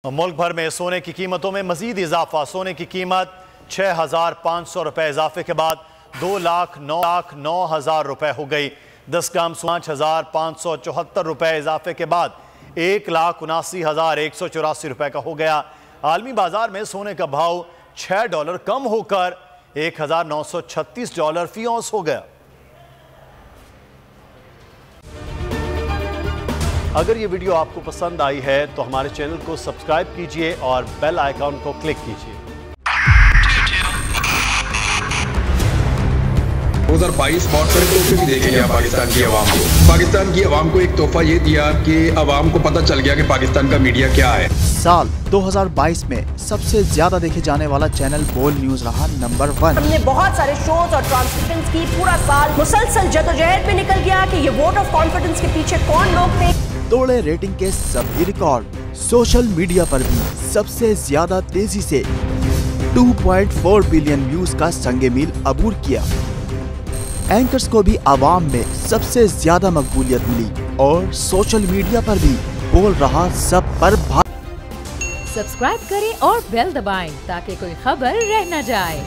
मुल्क भर में सोने की कीमतों में मजीद इजाफा। सोने की कीमत 6,500 रुपए इजाफे के बाद 2,09,000 रुपए हो गई। 10 ग्राम 5,574 रुपए इजाफे के बाद 1,79,184 रुपए का हो गया। आलमी बाजार में सोने का भाव $6 कम होकर $1,936 फी औंस हो गया। अगर ये वीडियो आपको पसंद आई है तो हमारे चैनल को सब्सक्राइब कीजिए और बेल आइकॉन को क्लिक कीजिए। 2022 बहुत सारे तोहफे भी देखे गया पाकिस्तान की आवाम को। पाकिस्तान की आवाम को एक तोहफा ये दिया कि आवाम को पता चल गया कि पाकिस्तान का मीडिया क्या है। साल 2022 में सबसे ज्यादा देखे जाने वाला चैनल बोल न्यूज रहा नंबर 1। हमने बहुत सारे शोज और ट्रांसमिशंस की। पूरा साल मुसलसल जदोजहद में निकल गया कि ये वोट ऑफ कॉन्फिडेंस के पीछे कौन लोग थे। तोड़े रेटिंग के सभी रिकॉर्ड। सोशल मीडिया पर भी सबसे ज्यादा तेजी से 2.4 बिलियन व्यूज का संगे मील अबूर किया। एंकर्स को भी आवाम में सबसे ज्यादा मकबूलियत मिली और सोशल मीडिया पर भी बोल रहा सब पर सब्सक्राइब करें और बेल दबाएं ताकि कोई खबर रह न जाए।